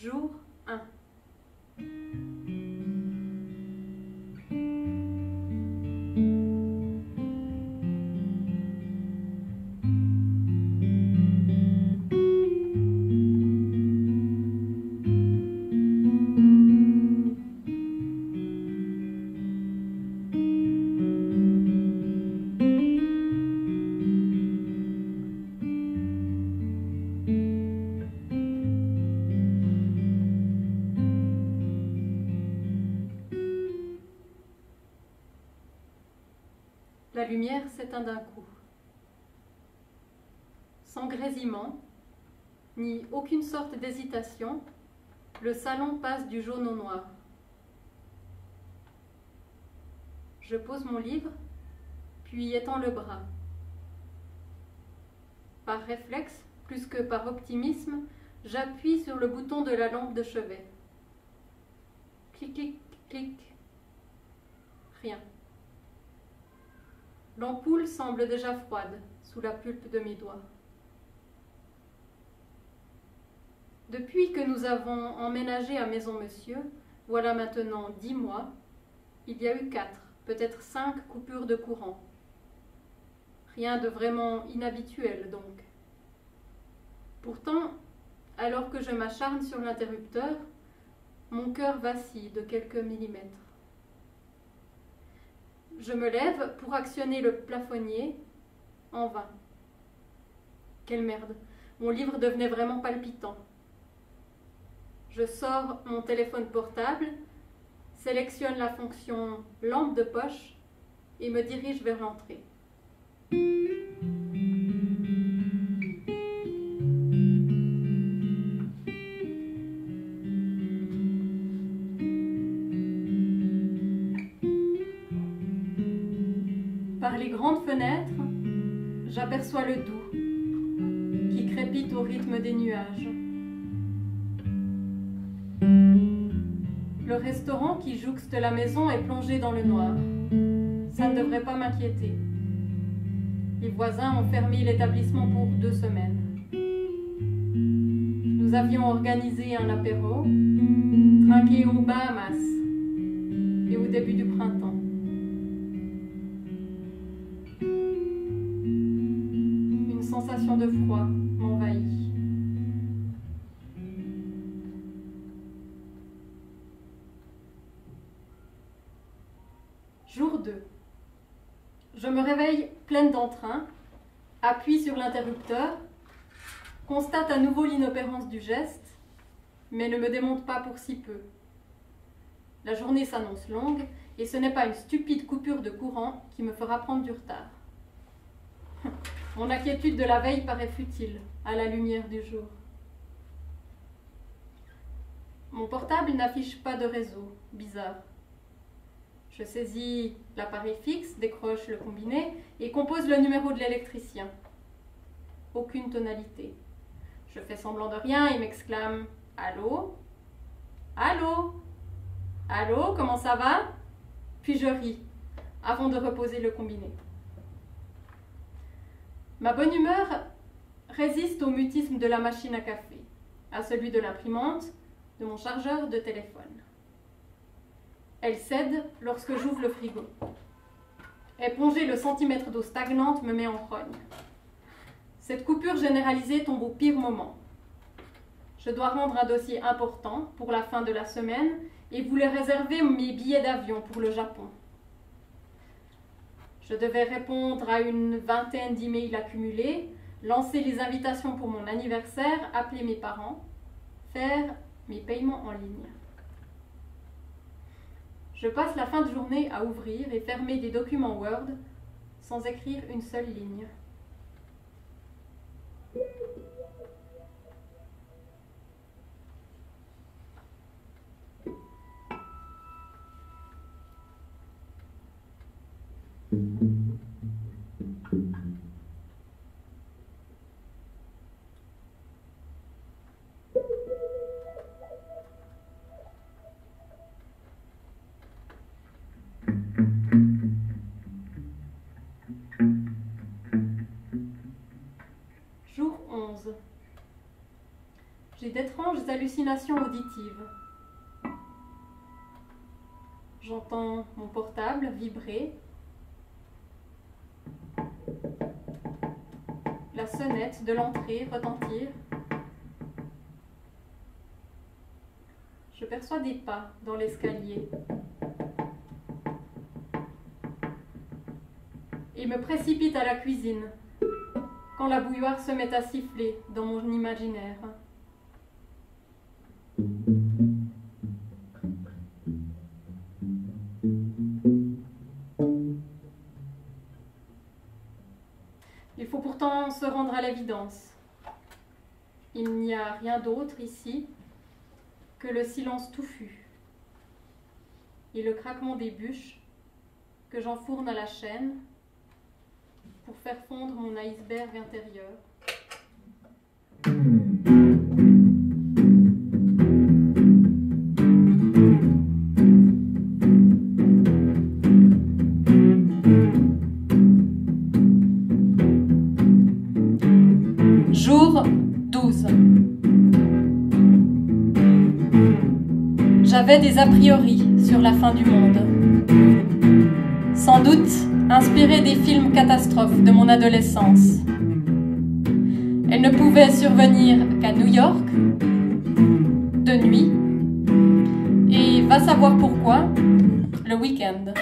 Jour 1. La lumière s'éteint d'un coup. Sans grésillement, ni aucune sorte d'hésitation, le salon passe du jaune au noir. Je pose mon livre, puis étends le bras. Par réflexe, plus que par optimisme, j'appuie sur le bouton de la lampe de chevet. Clic, clic, clic. Rien. L'ampoule semble déjà froide sous la pulpe de mes doigts. Depuis que nous avons emménagé à Maison Monsieur, voilà maintenant 10 mois, il y a eu 4, peut-être 5 coupures de courant. Rien de vraiment inhabituel donc. Pourtant, alors que je m'acharne sur l'interrupteur, mon cœur vacille de quelques millimètres. Je me lève pour actionner le plafonnier, en vain. Quelle merde, mon livre devenait vraiment palpitant. Je sors mon téléphone portable, sélectionne la fonction lampe de poche et me dirige vers l'entrée. Par les grandes fenêtres, j'aperçois le Doubs qui crépite au rythme des nuages. Le restaurant qui jouxte la maison est plongé dans le noir. Ça ne devrait pas m'inquiéter. Les voisins ont fermé l'établissement pour 2 semaines. Nous avions organisé un apéro, trinqué aux Bahamas et au début du printemps. Une sensation de froid m'envahit. Jour 2. Je me réveille pleine d'entrain, appuie sur l'interrupteur, constate à nouveau l'inopérance du geste, mais ne me démonte pas pour si peu. La journée s'annonce longue et ce n'est pas une stupide coupure de courant qui me fera prendre du retard. Mon inquiétude de la veille paraît futile à la lumière du jour. Mon portable n'affiche pas de réseau, bizarre. Je saisis l'appareil fixe, décroche le combiné et compose le numéro de l'électricien. Aucune tonalité. Je fais semblant de rien et m'exclame « Allô ? Allô ? Allô, comment ça va ?» Puis je ris, avant de reposer le combiné. Ma bonne humeur résiste au mutisme de la machine à café, à celui de l'imprimante, de mon chargeur de téléphone. Elle cède lorsque j'ouvre le frigo. Éponger le centimètre d'eau stagnante me met en rogne. Cette coupure généralisée tombe au pire moment. Je dois rendre un dossier important pour la fin de la semaine et voulais réserver mes billets d'avion pour le Japon. Je devais répondre à une vingtaine d'emails accumulés, lancer les invitations pour mon anniversaire, appeler mes parents, faire mes paiements en ligne. Je passe la fin de journée à ouvrir et fermer des documents Word sans écrire une seule ligne. J'ai d'étranges hallucinations auditives. J'entends mon portable vibrer, la sonnette de l'entrée retentir. Je perçois des pas dans l'escalier et me précipite à la cuisine quand la bouilloire se met à siffler dans mon imaginaire. Il faut pourtant se rendre à l'évidence. Il n'y a rien d'autre ici que le silence touffu et le craquement des bûches que j'enfourne à la chaîne pour faire fondre mon iceberg intérieur. Jour 12. J'avais des a priori sur la fin du monde. Sans doute inspiré des films catastrophes de mon adolescence. Elle ne pouvait survenir qu'à New York, de nuit, et va savoir pourquoi, le week-end.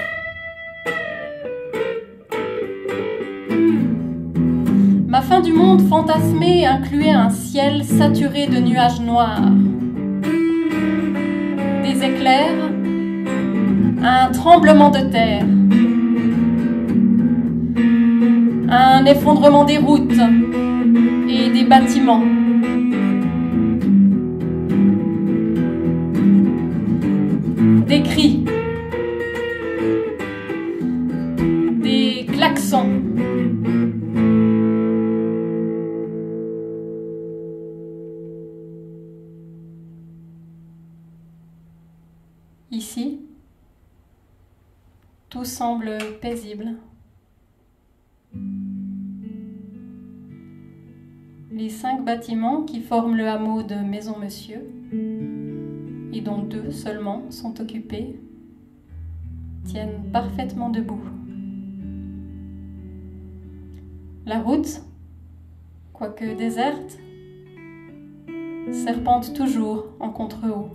Ma fin du monde fantasmée incluait un ciel saturé de nuages noirs, des éclairs, un tremblement de terre, un effondrement des routes et des bâtiments. Des cris, des klaxons. Ici, tout semble paisible. Les 5 bâtiments qui forment le hameau de Maison Monsieur, et dont 2 seulement sont occupés, tiennent parfaitement debout. La route, quoique déserte, serpente toujours en contre-haut.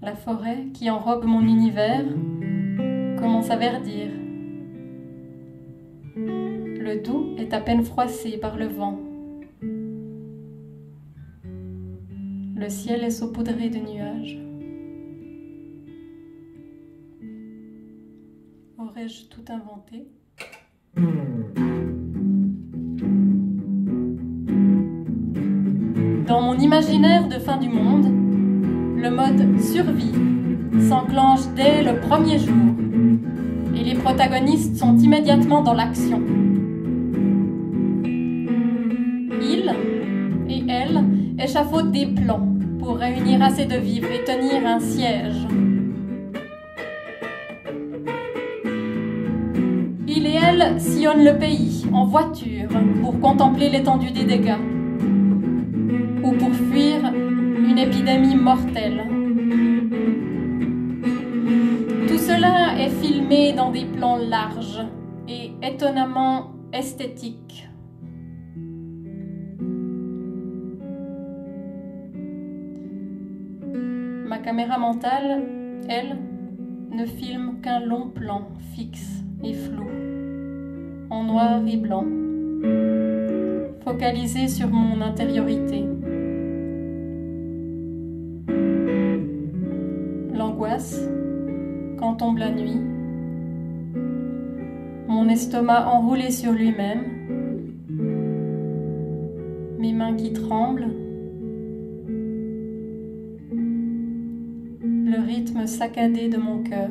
La forêt qui enrobe mon univers commence à verdir. Le doux est à peine froissé par le vent. Le ciel est saupoudré de nuages. Aurais-je tout inventé ? Dans mon imaginaire de fin du monde, le mode survie s'enclenche dès le premier jour et les protagonistes sont immédiatement dans l'action. Ils et elles échafaudent des plans pour réunir assez de vivres et tenir un siège. Ils et elles sillonnent le pays en voiture pour contempler l'étendue des dégâts ou pour fuir une épidémie mortelle. Tout cela est filmé dans des plans larges et étonnamment esthétiques. Ma caméra mentale, elle, ne filme qu'un long plan fixe et flou, en noir et blanc, focalisé sur mon intériorité. L'angoisse, quand tombe la nuit, mon estomac enroulé sur lui-même, mes mains qui tremblent, le rythme saccadé de mon cœur.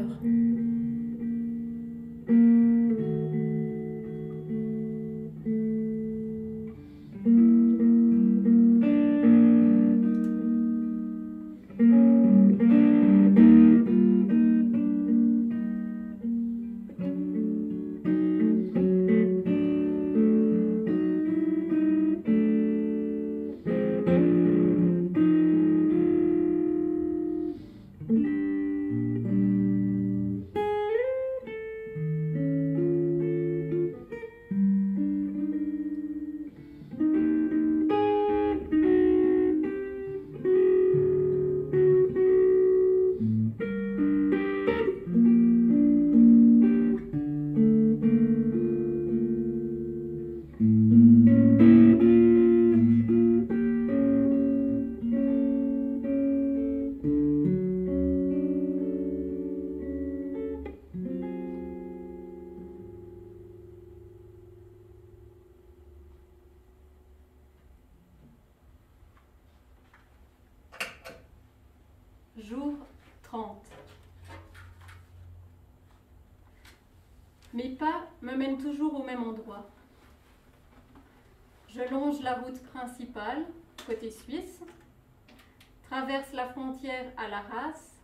Mes pas me mènent toujours au même endroit. Je longe la route principale, côté suisse, traverse la frontière à l'Arras,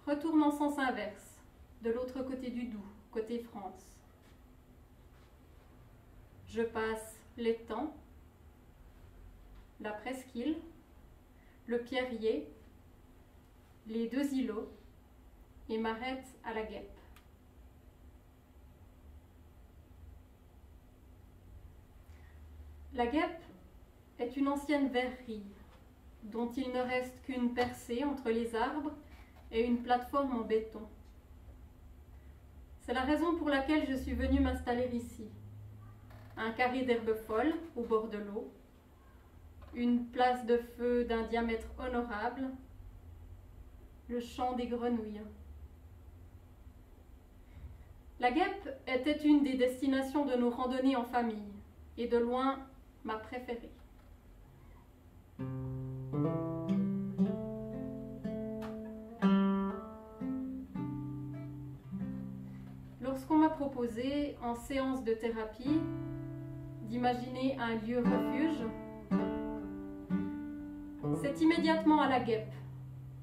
retourne en sens inverse, de l'autre côté du Doubs, côté France. Je passe l'Étang, la Presqu'île, le Pierrier, les 2 îlots et m'arrête à la Guêpe. La Guêpe est une ancienne verrerie dont il ne reste qu'une percée entre les arbres et une plateforme en béton. C'est la raison pour laquelle je suis venue m'installer ici. Un carré d'herbe folle au bord de l'eau, une place de feu d'un diamètre honorable, le chant des grenouilles. La Guêpe était une des destinations de nos randonnées en famille, et de loin ma préférée. Lorsqu'on m'a proposé, en séance de thérapie, d'imaginer un lieu refuge, c'est immédiatement à la Guêpe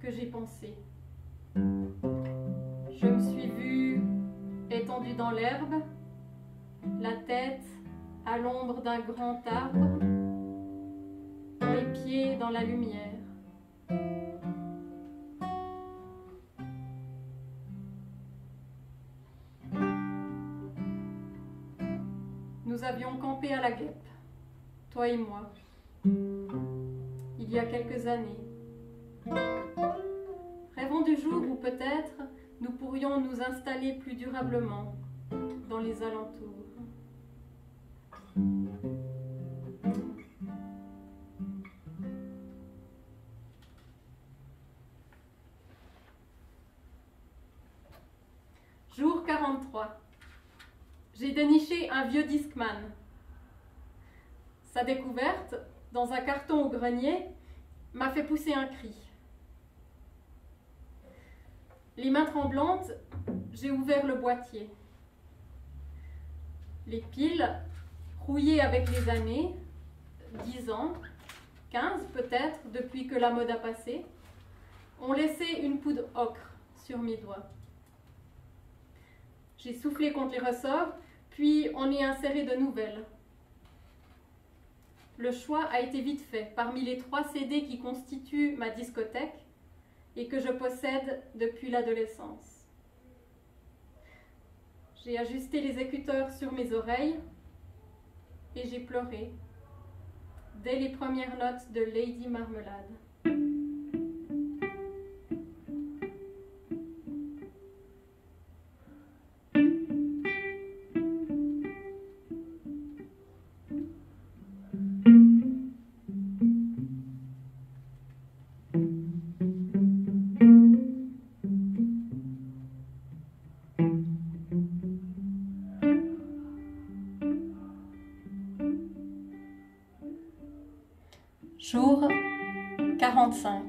que j'ai pensé. Je me suis vue étendue dans l'herbe, la tête à l'ombre d'un grand arbre, les pieds dans la lumière. Nous avions campé à la Guêpe, toi et moi, il y a quelques années. Rêvons du jour où peut-être nous pourrions nous installer plus durablement dans les alentours. Jour 43. J'ai déniché un vieux Discman. Sa découverte, dans un carton au grenier, m'a fait pousser un cri. Les mains tremblantes, j'ai ouvert le boîtier. Les piles, rouillées avec les années, 10 ans, 15 peut-être, depuis que la mode a passé, ont laissé une poudre ocre sur mes doigts. J'ai soufflé contre les ressorts, puis on y a inséré de nouvelles. Le choix a été vite fait parmi les 3 CD qui constituent ma discothèque et que je possède depuis l'adolescence. J'ai ajusté les écouteurs sur mes oreilles et j'ai pleuré dès les premières notes de Lady Marmelade. Jour 45.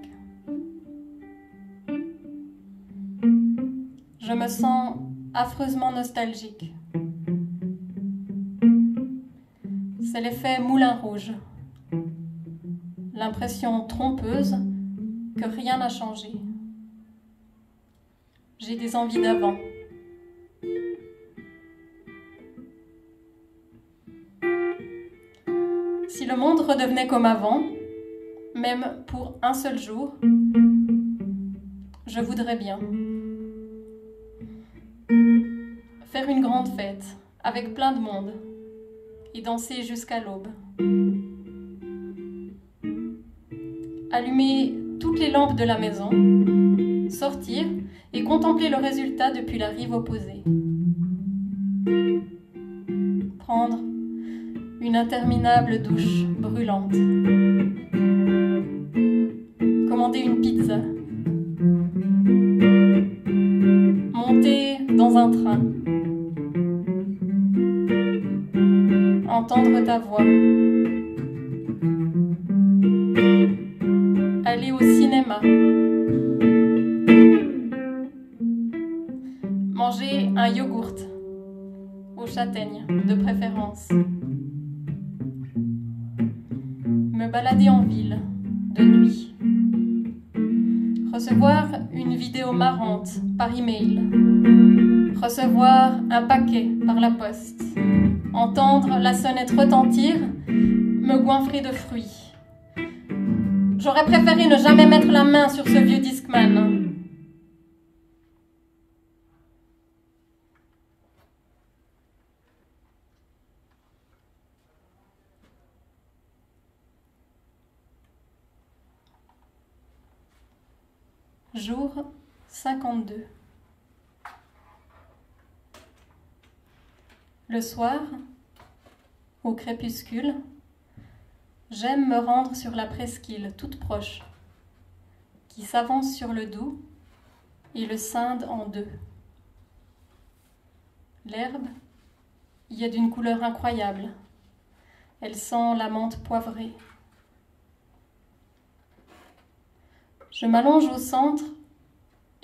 Je me sens affreusement nostalgique. C'est l'effet Moulin Rouge. L'impression trompeuse que rien n'a changé. J'ai des envies d'avant. Si le monde redevenait comme avant, même pour un seul jour, je voudrais bien faire une grande fête avec plein de monde et danser jusqu'à l'aube. Allumer toutes les lampes de la maison, sortir et contempler le résultat depuis la rive opposée. Prendre une interminable douche brûlante. Commander une pizza. Monter dans un train. Entendre ta voix. Aller au cinéma. Manger un yogourt châtaignes, de préférence. Me balader en ville, de nuit. Recevoir une vidéo marrante par email. Recevoir un paquet par la poste. Entendre la sonnette retentir, me goinfrer de fruits. J'aurais préféré ne jamais mettre la main sur ce vieux Discman. Jour 52. Le soir, au crépuscule, j'aime me rendre sur la presqu'île toute proche, qui s'avance sur le Doubs et le scinde en deux. L'herbe y est d'une couleur incroyable. Elle sent la menthe poivrée. Je m'allonge au centre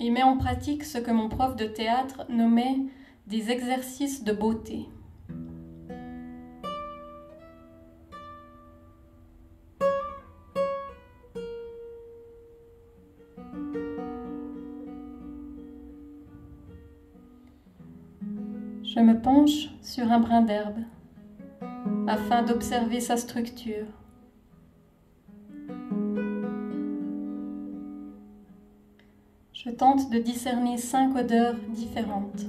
et mets en pratique ce que mon prof de théâtre nommait des exercices de beauté. Je me penche sur un brin d'herbe afin d'observer sa structure. Je tente de discerner 5 odeurs différentes.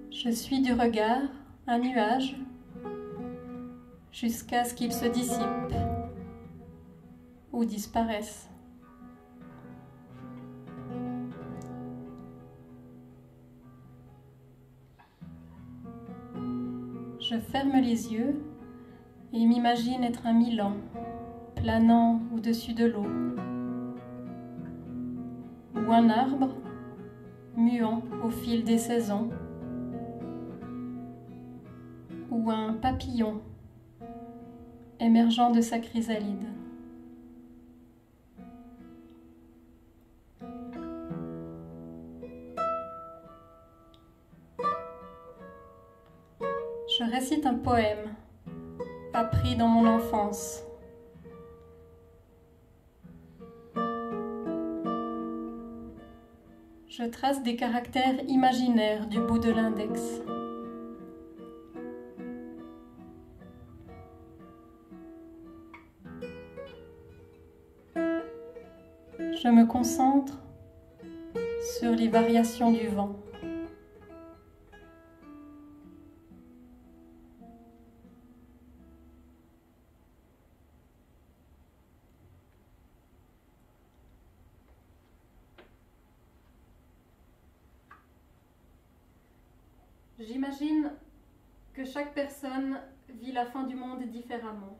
Je suis du regard un nuage jusqu'à ce qu'il se dissipe ou disparaisse. Je ferme les yeux et m'imagine être un milan, planant au-dessus de l'eau, ou un arbre, muant au fil des saisons, ou un papillon émergeant de sa chrysalide. Je récite un poème appris dans mon enfance. Je trace des caractères imaginaires du bout de l'index. Je me concentre sur les variations du vent. J'imagine que chaque personne vit la fin du monde différemment.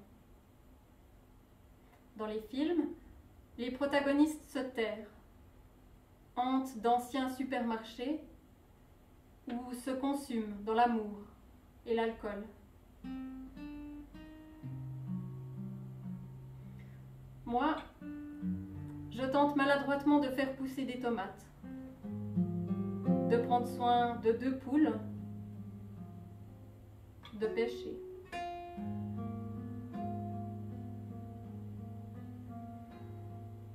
Dans les films, les protagonistes se terrent, hantent d'anciens supermarchés ou se consument dans l'amour et l'alcool. Moi, je tente maladroitement de faire pousser des tomates, de prendre soin de 2 poules, de pêcher.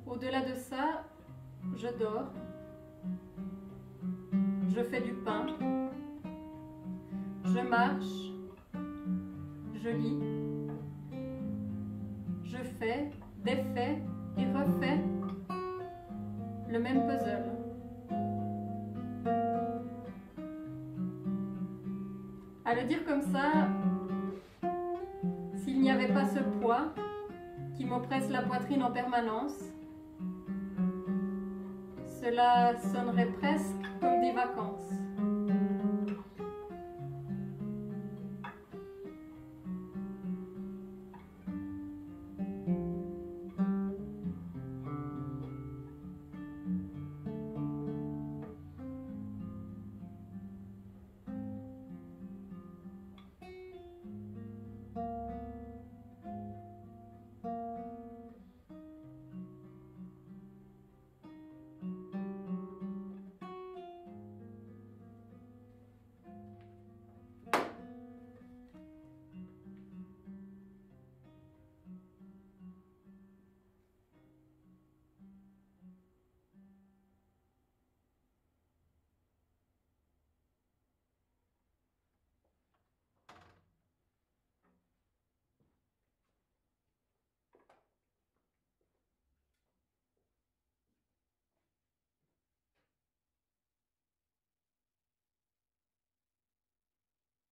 Au-delà de ça, je dors, je fais du pain, je marche, je lis, je fais, défais et refais le même puzzle. À le dire comme ça, s'il n'y avait pas ce poids qui m'oppresse la poitrine en permanence, cela sonnerait presque comme des vacances.